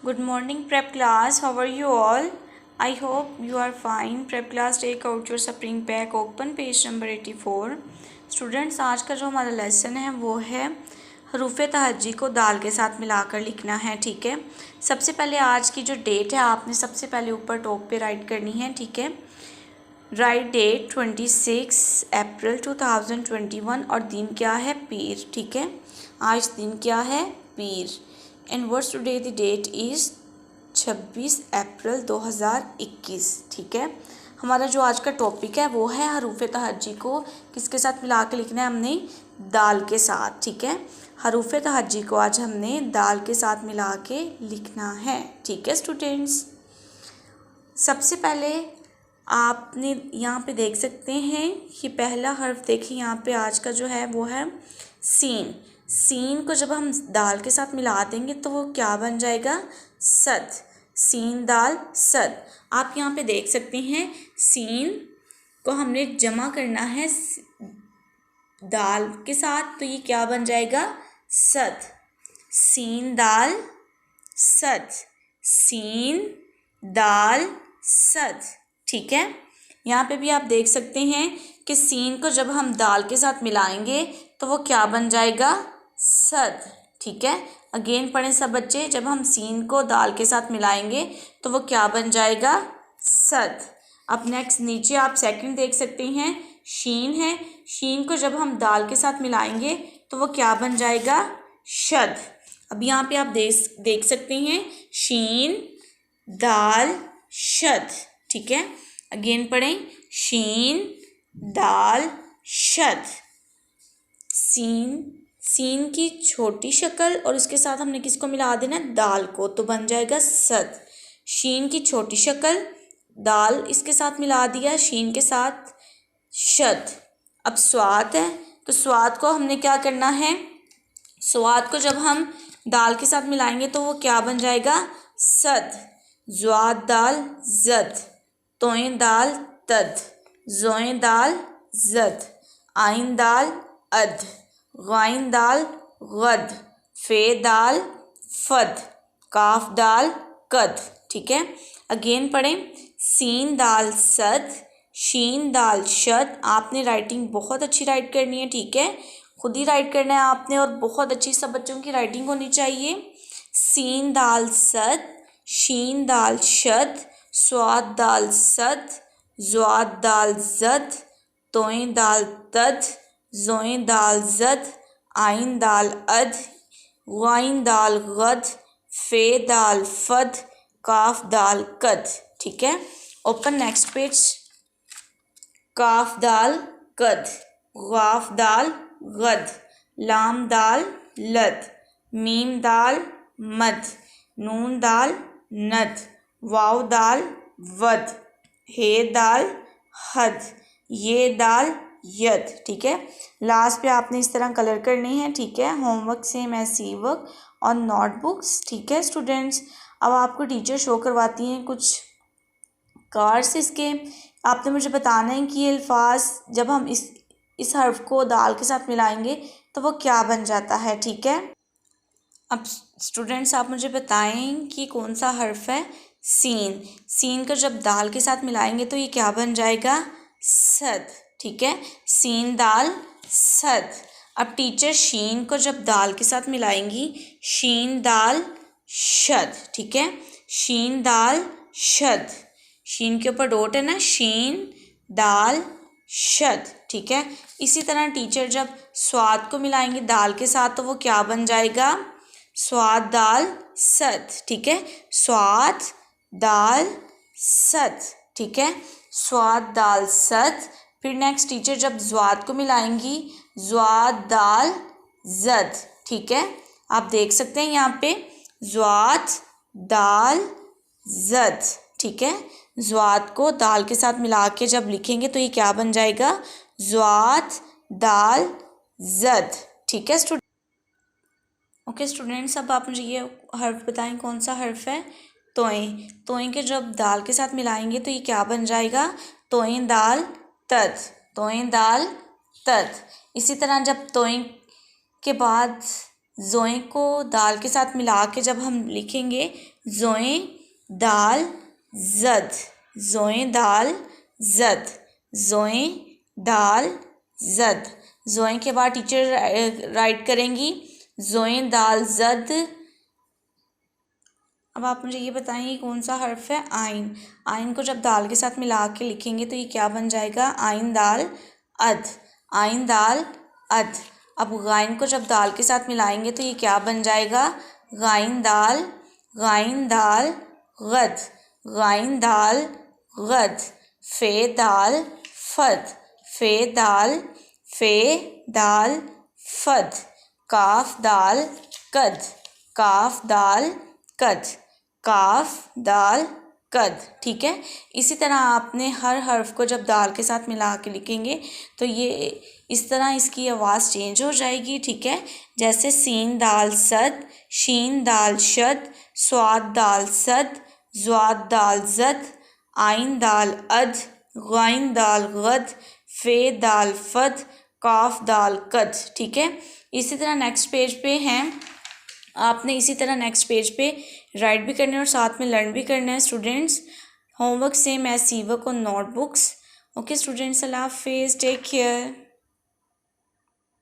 Good morning, prep class. How are you all? I hope you are fine. Prep class, take out your spring pack, open page number 84. Students, आज का जो हमारा lesson है वो है हरूफ तहज्जी को दाल के साथ मिलाकर लिखना है। ठीक है, सबसे पहले आज की जो डेट है आपने सबसे पहले ऊपर टॉप पे राइट करनी है। ठीक है, राइट डेट 26 अप्रैल 2021 और दिन क्या है? पीर। ठीक है, आज दिन क्या है? पीर। And words today the that is 26 अप्रैल 2021। ठीक है, हमारा जो आज का टॉपिक है वो है हरूफ तहज्जी को किसके साथ मिला के लिखना है? हमने दाल के साथ। ठीक है, हरूफ तहज्जी को आज हमने दाल के साथ मिला के लिखना है। ठीक है स्टूडेंट्स, सबसे पहले आपने यहाँ पे देख सकते हैं कि पहला हर्फ देखिए यहाँ पे आज का जो है वो है सीन। सीन को जब हम दाल के साथ मिला देंगे तो वो क्या बन जाएगा? सद। सीन दाल सद। आप यहाँ पे देख सकते हैं सीन को हमने जमा करना है दाल के साथ, तो ये क्या बन जाएगा? सद। सीन दाल सद। सीन दाल सद। ठीक है, यहाँ पे भी आप देख सकते हैं कि सीन को जब हम दाल के साथ मिलाएंगे तो वो क्या बन जाएगा? सद। ठीक है, अगेन पढ़ें सब बच्चे, जब हम सीन को दाल के साथ मिलाएंगे तो वो क्या बन जाएगा? सद। अब नेक्स्ट नीचे आप सेकंड देख सकते हैं शीन है। शीन को जब हम दाल के साथ मिलाएंगे तो वो क्या बन जाएगा? शद। अब यहाँ पे आप देख सकते हैं शीन दाल शद। ठीक है, अगेन पढ़ें शीन दाल शद। सीन की छोटी शक्ल और उसके साथ हमने किसको मिला देना? दाल को, तो बन जाएगा सद। शीन की छोटी शक्ल, दाल इसके साथ मिला दिया शीन के साथ, शद। अब स्वाद है, तो स्वाद को हमने क्या करना है? स्वाद को जब हम दाल के साथ मिलाएंगे तो वो क्या बन जाएगा? सद। ज्वाद दाल जद। तोएं दाल तद। जोएं दाल जद। आइन दाल अद। गाइन दाल गद। फे दाल फद। काफ दाल कद। ठीक है, अगेन पढ़ें सीन दाल सद, शीन दाल शद। आपने राइटिंग बहुत अच्छी राइट करनी है। ठीक है, खुद ही राइट करना है आपने और बहुत अच्छी सब बच्चों की राइटिंग होनी चाहिए। सीन दाल सद, शीन दाल शद, स्वाद दाल सद, ज्वाद दाल जद, तोएं दाल तद, जोएं दाल जद, आइन दाल अद, गाइन दाल गद, फे दाल फद, काफ दाल कद। ठीक है, ओपन नेक्स्ट पेज। काफ दाल कद, गाफ दाल गद, लाम दाल लद, मीम दाल मद, नून दाल नद, वाव दाल वद, हे दाल हद, ये दाल यद। ठीक है, लास्ट पे आपने इस तरह कलर करने हैं। ठीक है, होमवर्क सेम है सी वर्क और नोटबुक्स। ठीक है स्टूडेंट्स, अब आपको टीचर शो करवाती हैं कुछ कार्ड्स इसके। आपने मुझे बताना है कि ये अल्फाज जब हम इस हर्फ को दाल के साथ मिलाएंगे तो वो क्या बन जाता है। ठीक है, अब स्टूडेंट्स आप मुझे बताएं कि कौन सा हर्फ है? सीन। सीन को जब दाल के साथ मिलाएंगे तो ये क्या बन जाएगा? सद। ठीक है, सीन दाल सद। अब टीचर शीन को जब दाल के साथ मिलाएंगी, शीन दाल शद। ठीक है, शीन दाल शद। शीन के ऊपर डॉट है ना, शीन दाल शद। ठीक है, इसी तरह टीचर जब स्वाद को मिलाएंगे दाल के साथ तो वो क्या बन जाएगा? स्वाद दाल सद। ठीक है, स्वाद दाल सद। ठीक है, स्वाद दाल सद। फिर नेक्स्ट टीचर जब ज्वाद को मिलाएंगी ज्वाद दाल जद। ठीक है, आप देख सकते हैं यहाँ पे ज्वाद दाल जद। ठीक है, ज्वाद को दाल के साथ मिला के जब लिखेंगे तो ये क्या बन जाएगा? ज्वाद दाल जद। ठीक है स्टूडेंट। ओके स्टूडेंट्स, अब आप मुझे ये हर्फ बताएं कौन सा हर्फ है? तोएं। तोएं के जब दाल के साथ मिलाएंगे तो ये क्या बन जाएगा? तोएं दाल तद। तोएं दाल तद। इसी तरह जब तोएं के बाद ज़ोए को दाल के साथ मिला के जब हम लिखेंगे ज़ोए दाल ज़द, ज़ोए दाल ज़द, ज़ोए दाल ज़द। ज़ोए के बाद टीचर राइट करेंगी ज़ोए दाल ज़द। अब आप मुझे ये बताएं कौन सा हर्फ है? आइन। आइन को जब दाल के साथ मिला के लिखेंगे तो ये क्या बन जाएगा? आइन दाल अद, आइन दाल अद। अब गाइन को जब दाल के साथ मिलाएंगे तो ये क्या बन जाएगा? गाइन दाल, गाइन दाल गद, गाइन दाल गद। फे दाल फद, फे दाल, फे दाल फद। काफ दाल कद, काफ दाल कद, काफ दाल कद। ठीक है, इसी तरह आपने हर हर्फ को जब दाल के साथ मिला के लिखेंगे तो ये इस तरह इसकी आवाज़ चेंज हो जाएगी। ठीक है, जैसे सीन दाल सद, शीन दाल शद, स्वाद दाल सद, ज़्वाद दाल ज़द, आइन दाल अद, गाइन दाल गद, फे दाल फद, काफ दाल कद। ठीक है, इसी तरह नेक्स्ट पेज पे हैं, आपने इसी तरह नेक्स्ट पेज पे राइट भी करना है और साथ में लर्न भी करना है स्टूडेंट्स। होमवर्क सेम एज सी वर्क और नोटबुक्स। ओके स्टूडेंट्स, अल्लाह हाफिज़, टेक केयर।